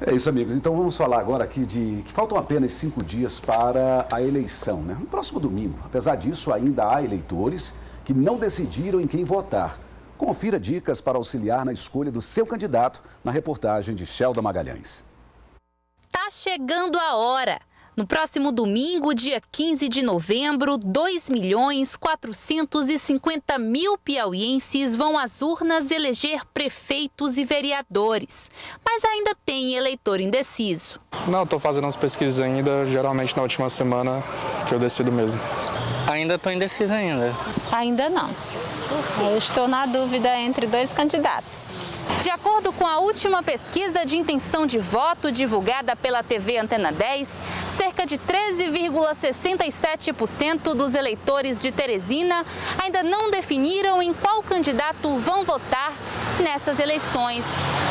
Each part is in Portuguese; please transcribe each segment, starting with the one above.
É isso, amigos. Então vamos falar agora aqui de que faltam apenas 5 dias para a eleição, né? No próximo domingo. Apesar disso, ainda há eleitores que não decidiram em quem votar. Confira dicas para auxiliar na escolha do seu candidato na reportagem de Shelda Magalhães. Tá chegando a hora! No próximo domingo, dia 15 de novembro, 2.450.000 piauienses vão às urnas eleger prefeitos e vereadores. Mas ainda tem eleitor indeciso. Não, estou fazendo as pesquisas ainda, geralmente na última semana que eu decido mesmo. Ainda estou indeciso ainda. Ainda não. Eu estou na dúvida entre 2 candidatos. De acordo com a última pesquisa de intenção de voto divulgada pela TV Antena 10, cerca de 13,67% dos eleitores de Teresina ainda não definiram em qual candidato vão votar nessas eleições.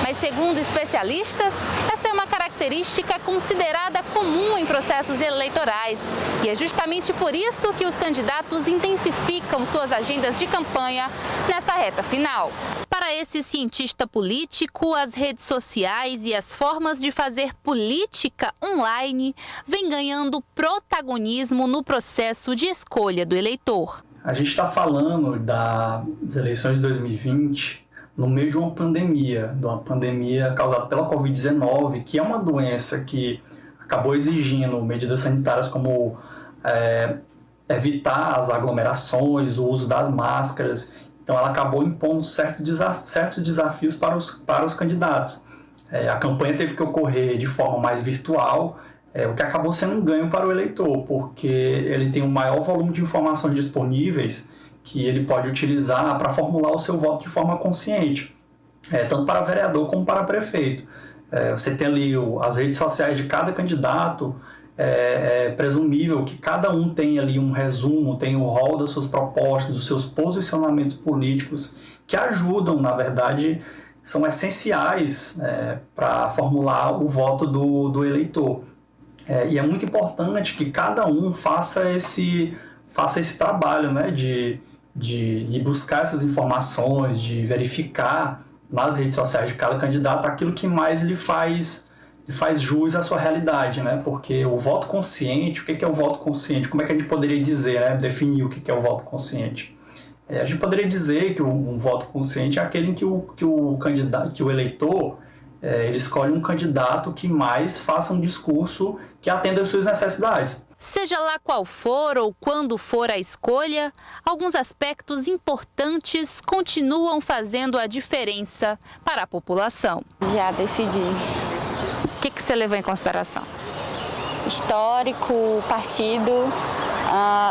Mas, segundo especialistas, essa é uma característica considerada comum em processos eleitorais. E é justamente por isso que os candidatos intensificam suas agendas de campanha nessa reta final. Para esse cientista político, as redes sociais e as formas de fazer política online vêm ganhando protagonismo no processo de escolha do eleitor. A gente está falando das eleições de 2020 no meio de uma pandemia causada pela Covid-19, que é uma doença que acabou exigindo medidas sanitárias como evitar as aglomerações, o uso das máscaras. Então ela acabou impondo certos desafios para os candidatos. A campanha teve que ocorrer de forma mais virtual, o que acabou sendo um ganho para o eleitor, porque ele tem um maior volume de informações disponíveis que ele pode utilizar para formular o seu voto de forma consciente, tanto para vereador como para prefeito. Você tem ali as redes sociais de cada candidato, é presumível que cada um tenha ali um resumo, tem o rol das suas propostas, dos seus posicionamentos políticos, que ajudam, na verdade, são essenciais para formular o voto do eleitor. E é muito importante que cada um faça esse trabalho, né, de ir buscar essas informações, de verificar nas redes sociais de cada candidato aquilo que mais lhe faz jus à sua realidade, né? Porque o voto consciente, o que é o voto consciente? Como é que a gente poderia dizer, né? Definir o que é o voto consciente? A gente poderia dizer que um voto consciente é aquele em que o eleitor ele escolhe um candidato que mais faça um discurso que atenda às suas necessidades. Seja lá qual for ou quando for a escolha, alguns aspectos importantes continuam fazendo a diferença para a população. Já decidi. O que você levou em consideração? Histórico, partido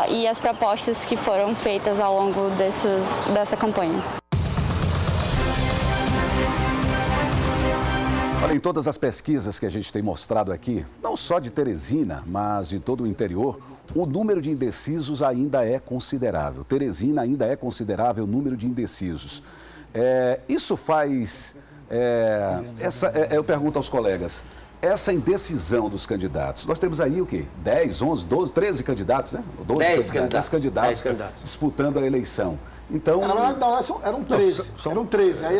e as propostas que foram feitas ao longo dessa campanha. Olha, em todas as pesquisas que a gente tem mostrado aqui, não só de Teresina, mas de todo o interior, o número de indecisos ainda é considerável. Teresina ainda é considerável o número de indecisos. Isso faz... eu pergunto aos colegas, essa indecisão dos candidatos, nós temos aí o quê? 10, 11, 12, 13 candidatos, né? 10 candidatos disputando a eleição. Então, na verdade, não, eram 13. Eram 13. Aí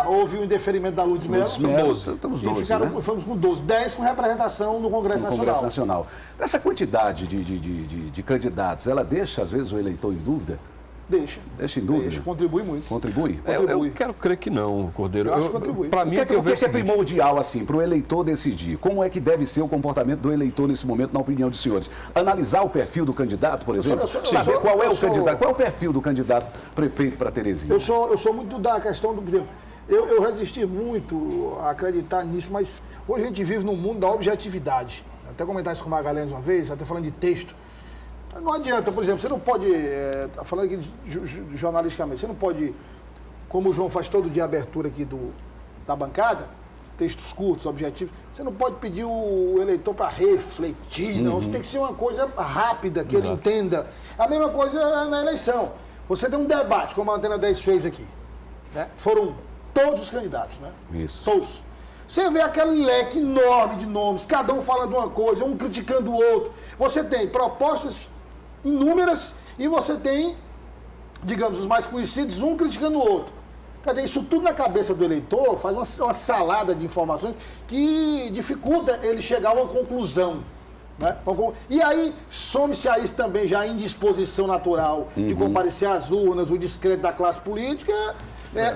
houve o indeferimento da Lourdes Mello. Estamos 12, né? Fomos com 12. 10 com representação no Congresso Nacional. Essa quantidade de candidatos, ela deixa, às vezes, o eleitor em dúvida? Deixa em dúvida. Deixa, contribui muito. Contribui? Eu quero crer que não, Cordeiro. Eu acho que contribui. Para mim, o que é primordial, assim, para o eleitor decidir? Como é que deve ser o comportamento do eleitor nesse momento, na opinião dos senhores? Analisar o perfil do candidato, por exemplo? Saber qual é o candidato, qual é o perfil do candidato prefeito para Teresina? Eu sou muito da questão do... Por exemplo, eu resisti muito a acreditar nisso, mas hoje a gente vive num mundo da objetividade. Até comentar isso com o Magalhães uma vez, até falando de texto. Não adianta, por exemplo, você não pode, falando aqui jornalisticamente, você não pode, como o João faz todo dia a abertura aqui da bancada, textos curtos, objetivos, você não pode pedir o eleitor para refletir, não. Você tem que ser uma coisa rápida, que ele entenda. A mesma coisa na eleição. Você tem um debate, como a Antena 10 fez aqui, né? Foram todos os candidatos, né? Isso. Todos. Você vê aquele leque enorme de nomes, cada um fala de uma coisa, um criticando o outro. Você tem propostas inúmeras e você tem, digamos, os mais conhecidos, um criticando o outro. Quer dizer, isso tudo na cabeça do eleitor faz uma salada de informações que dificulta ele chegar a uma conclusão. Né? E aí, some-se a isso também já a indisposição natural de comparecer às urnas, o descrédito da classe política,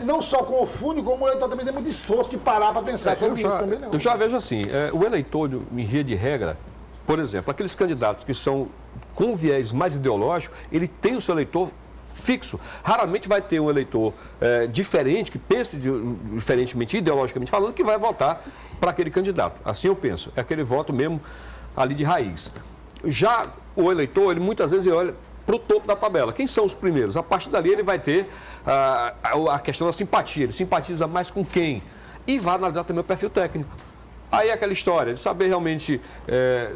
não só confunde, como o eleitor também tem muito esforço de parar para pensar sobre isso também. Não. Eu já vejo assim, o eleitor, em via de regra, por exemplo, aqueles candidatos que são com viés mais ideológico, ele tem o seu eleitor fixo. Raramente vai ter um eleitor diferente, que pense diferentemente, ideologicamente falando, que vai votar para aquele candidato. Assim eu penso, é aquele voto mesmo ali de raiz. Já o eleitor, ele muitas vezes olha para o topo da tabela. Quem são os primeiros? A partir dali ele vai ter a questão da simpatia. Ele simpatiza mais com quem? E vai analisar também o perfil técnico. Aí é aquela história de saber realmente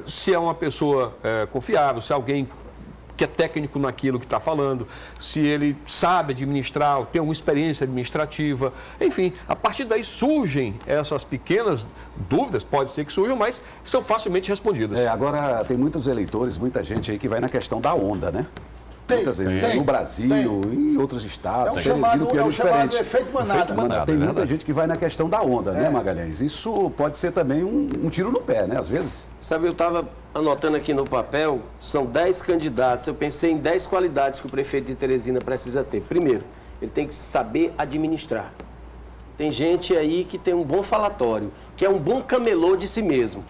se é uma pessoa confiável, se é alguém que é técnico naquilo que está falando, se ele sabe administrar, tem alguma experiência administrativa, enfim, a partir daí surgem essas pequenas dúvidas, pode ser que surjam, mas são facilmente respondidas. Agora tem muitos eleitores, muita gente aí que vai na questão da onda, né? No Brasil, em outros estados. É o chamado efeito manada. Tem muita gente que vai na questão da onda, né, Magalhães? Isso pode ser também um tiro no pé, né, às vezes. Sabe, eu estava anotando aqui no papel, são 10 candidatos. Eu pensei em 10 qualidades que o prefeito de Teresina precisa ter. Primeiro, ele tem que saber administrar. Tem gente aí que tem um bom falatório, que é um bom camelô de si mesmo,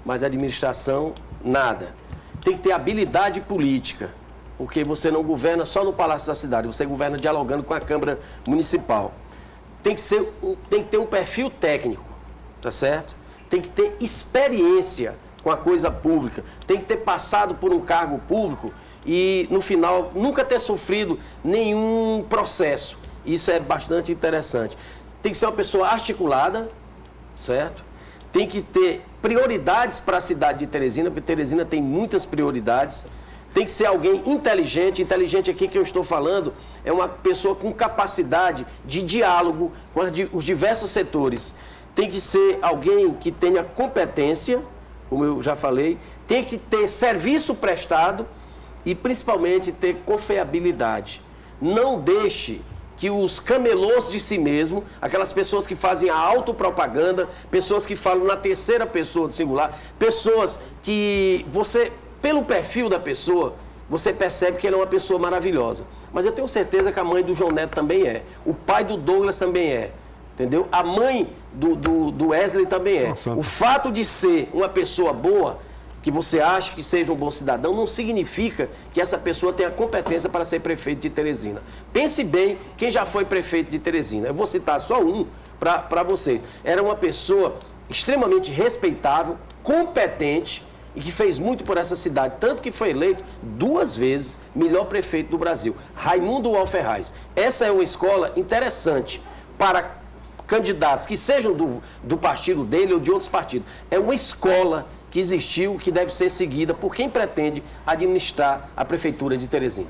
mas a administração, nada. Tem que ter habilidade política. Porque você não governa só no Palácio da Cidade, você governa dialogando com a Câmara Municipal. Tem que ter um perfil técnico, tá certo? Tem que ter experiência com a coisa pública, tem que ter passado por um cargo público e, no final, nunca ter sofrido nenhum processo. Isso é bastante interessante. Tem que ser uma pessoa articulada, certo? Tem que ter prioridades para a cidade de Teresina, porque Teresina tem muitas prioridades. Tem que ser alguém inteligente. Inteligente aqui que eu estou falando é uma pessoa com capacidade de diálogo com os diversos setores. Tem que ser alguém que tenha competência, como eu já falei, tem que ter serviço prestado e, principalmente, ter confiabilidade. Não deixe que os camelôs de si mesmo, aquelas pessoas que fazem a autopropaganda, pessoas que falam na terceira pessoa do singular, pessoas que você... Pelo perfil da pessoa, você percebe que ele é uma pessoa maravilhosa. Mas eu tenho certeza que a mãe do João Neto também é. O pai do Douglas também é. Entendeu? A mãe do Wesley também é. O fato de ser uma pessoa boa, que você acha que seja um bom cidadão, não significa que essa pessoa tenha competência para ser prefeito de Teresina. Pense bem quem já foi prefeito de Teresina. Eu vou citar só um para vocês. Era uma pessoa extremamente respeitável, competente, e que fez muito por essa cidade, tanto que foi eleito 2 vezes melhor prefeito do Brasil, Raimundo Walferraz. Essa é uma escola interessante para candidatos que sejam do partido dele ou de outros partidos. É uma escola que existiu, que deve ser seguida por quem pretende administrar a prefeitura de Teresina.